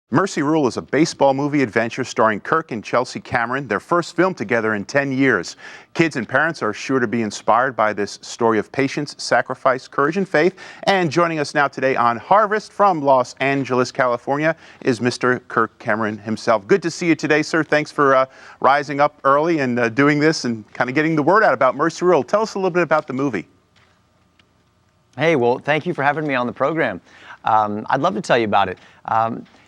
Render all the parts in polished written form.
Mery Rule is a baseball movie adventure starring Kirk and Stefan Cameron, their first film together in 10 years. Kids and parents are sure to be inspired by this story of patience, sacrifice, courage, and faith. And joining us now today on Harvest from Los Angeles, California, is Mr. Kirk Cameron himself. Good to see you today, sir. Thanks for rising up early and doing this and kind of getting the word out about Mery Rule. Tell us a little bit about the movie. Hey, well, thank you for having me on the program. I'd love to tell you about it.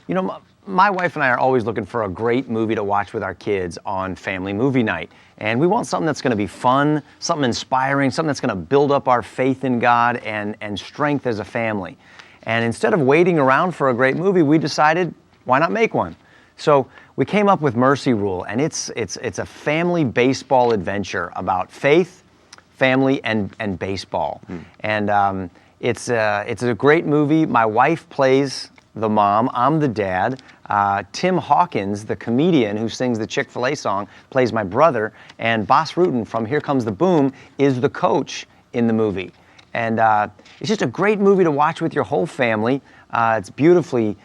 You know, my wife and I are always looking for a great movie to watch with our kids on family movie night. And we want something that's going to be fun, something inspiring, something that's going to build up our faith in God and strength as a family. And instead of waiting around for a great movie, we decided, why not make one? So we came up with Mery Rule, and it's a family baseball adventure about faith, family, and baseball. And it's a great movie. My wife plays the mom, I'm the dad. Tim Hawkins, the comedian who sings the Chick-fil-A song, plays my brother, and Boss Rutan from Here Comes the Boom is the coach in the movie. And it's just a great movie to watch with your whole family. It's beautifully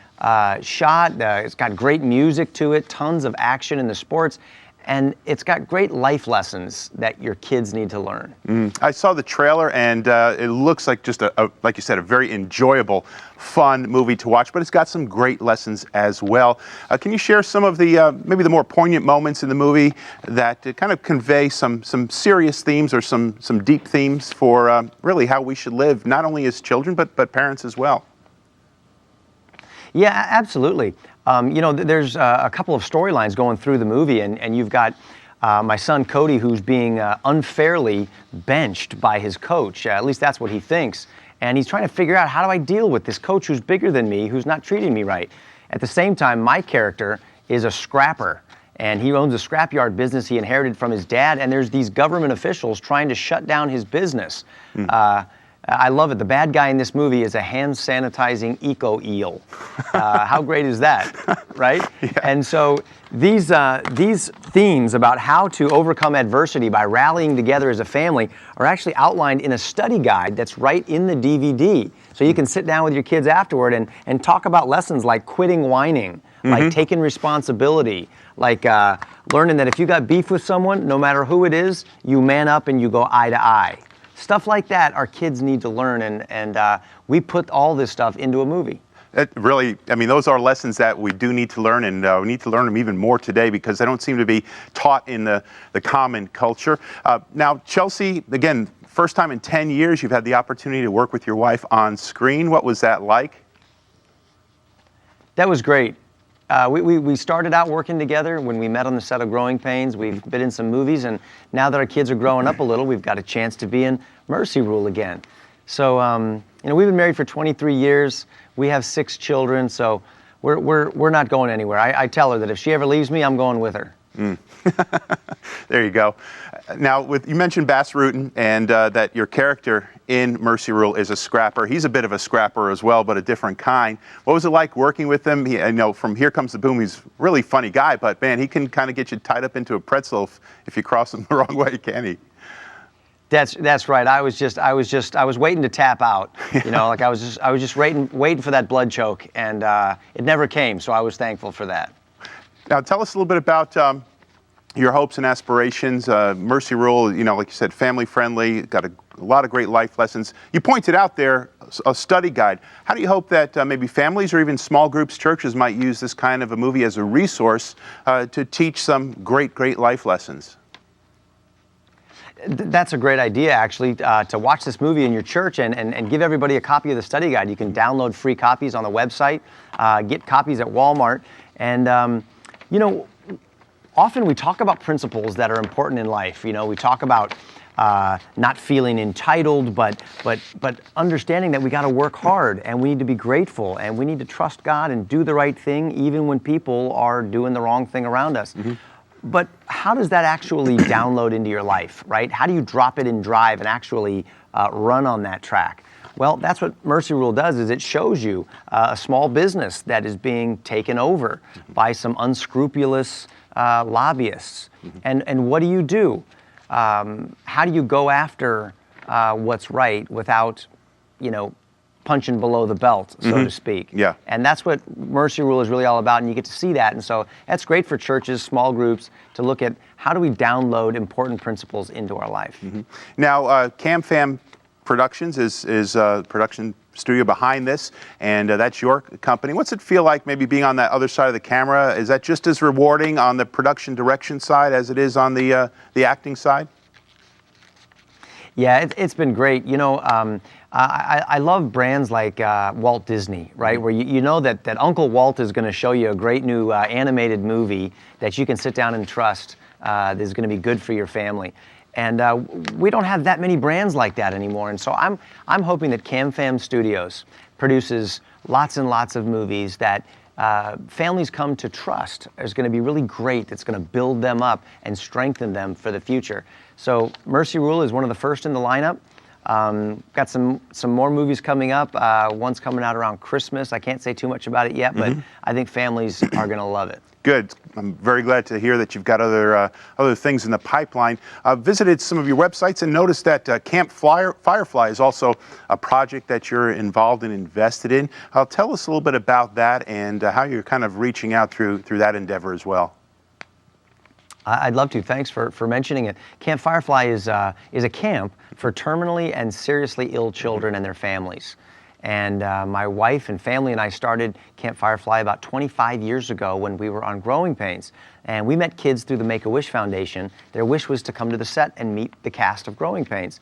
shot. It's got great music to it, tons of action in the sports. And it's got great life lessons that your kids need to learn. I saw the trailer, and it looks like just like you said, a very enjoyable, fun movie to watch. But it's got some great lessons as well. Can you share some of the maybe the more poignant moments in the movie that kind of convey some serious themes or some deep themes for really how we should live, not only as children but parents as well? Yeah, absolutely. You know, there's a couple of storylines going through the movie, and you've got my son Cody, who's being unfairly benched by his coach. At least that's what he thinks. And he's trying to figure out, how do I deal with this coach who's bigger than me, who's not treating me right? At the same time, my character is a scrapper, and he owns a scrapyard business he inherited from his dad, and there's these government officials trying to shut down his business. I love it. The bad guy in this movie is a hand sanitizing eco-eel. How great is that, right? Yeah. And so these themes about how to overcome adversity by rallying together as a family are actually outlined in a study guide that's right in the DVD. So you can sit down with your kids afterward and talk about lessons like quitting whining, like taking responsibility, like learning that if you got beef with someone, no matter who it is, you man up and you go eye to eye. Stuff like that our kids need to learn, and we put all this stuff into a movie. It really, I mean, those are lessons that we do need to learn, and we need to learn them even more today because they don't seem to be taught in the common culture. Now, Chelsea, again, first time in 10 years you've had the opportunity to work with your wife on screen. What was that like? That was great. We started out working together when we met on the set of Growing Pains. We've been in some movies, and now that our kids are growing up a little, we've got a chance to be in Mery Rule again. So, you know, we've been married for 23 years. We have 6 children, so we're not going anywhere. I tell her that if she ever leaves me, I'm going with her. There you go. Now, you mentioned Boss Rutan, and that your character in Mery Rule is a scrapper. He's a bit of a scrapper as well, but a different kind. What was it like working with him? I know from Here Comes the Boom, he's a really funny guy, but man, he can kind of get you tied up into a pretzel if you cross him the wrong way, can he? That's right. I was waiting to tap out. You know, like I was just waiting for that blood choke, and it never came. So I was thankful for that. Now, tell us a little bit about your hopes and aspirations. Mery Rule, you know, like you said, family friendly, got a lot of great life lessons. You pointed out there a study guide. How do you hope that maybe families or even small groups, churches might use this kind of a movie as a resource to teach some great life lessons? That's a great idea, actually, to watch this movie in your church and give everybody a copy of the study guide. You can download free copies on the website, get copies at Walmart, and you know, often we talk about principles that are important in life. You know, we talk about not feeling entitled, but understanding that we got to work hard, and we need to be grateful, and we need to trust God and do the right thing even when people are doing the wrong thing around us. But how does that actually download into your life, right? How do you drop it in drive and actually run on that track? Well, that's what Mery Rule does, is it shows you a small business that is being taken over by some unscrupulous lobbyists. And what do? How do you go after what's right without, you know, punching below the belt, so to speak. Yeah. And that's what Mercy Rule is really all about, and you get to see that. And so that's great for churches, small groups, to look at how do we download important principles into our life. Now, CamFam Productions is production studio behind this, and that's your company. What's it feel like maybe being on that other side of the camera? Is that just as rewarding on the production direction side as it is on the acting side? Yeah, it's been great. You know, I love brands like Walt Disney, right? Where you know that Uncle Walt is going to show you a great new animated movie that you can sit down and trust that is going to be good for your family. And we don't have that many brands like that anymore. And so I'm hoping that CamFam Studios produces lots and lots of movies that families come to trust is going to be really great. That's going to build them up and strengthen them for the future. So Mercy Rule is one of the first in the lineup. Got some more movies coming up. One's coming out around Christmas. I can't say too much about it yet, but I think families are going to love it. Good. I'm very glad to hear that you've got other things in the pipeline. Visited some of your websites and noticed that Camp Firefly is also a project that you're involved and invested in. Tell us a little bit about that and how you're kind of reaching out through that endeavor as well. I'd love to. Thanks for mentioning it. Camp Firefly is a camp for terminally and seriously ill children and their families. And my wife and family and I started Camp Firefly about 25 years ago when we were on Growing Pains. And we met kids through the Make-A-Wish Foundation. Their wish was to come to the set and meet the cast of Growing Pains.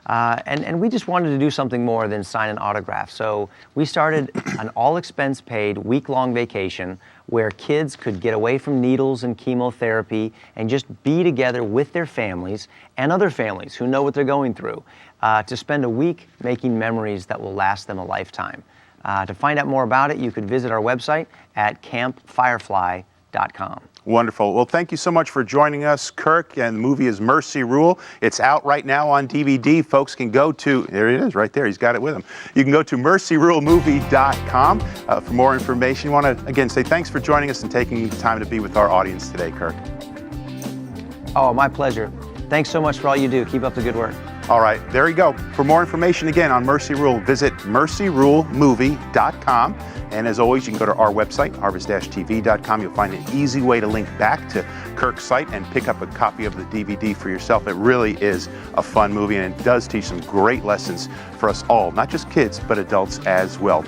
And we just wanted to do something more than sign an autograph. So we started an all-expense-paid week-long vacation where kids could get away from needles and chemotherapy and just be together with their families and other families who know what they're going through to spend a week making memories that will last them a lifetime. To find out more about it, you could visit our website at campfirefly.com. Wonderful. Well, thank you so much for joining us, Kirk. And the movie is Mercy Rule. It's out right now on DVD. Folks can go to, there it is right there. He's got it with him. You can go to mercyrulemovie.com for more information. I want to, again, say thanks for joining us and taking the time to be with our audience today, Kirk. Oh, my pleasure. Thanks so much for all you do. Keep up the good work. All right, there you go. For more information, again, on Mercy Rule, visit mercyrulemovie.com. And as always, you can go to our website, harvest-tv.com. You'll find an easy way to link back to Kirk's site and pick up a copy of the DVD for yourself. It really is a fun movie, and it does teach some great lessons for us all, not just kids, but adults as well.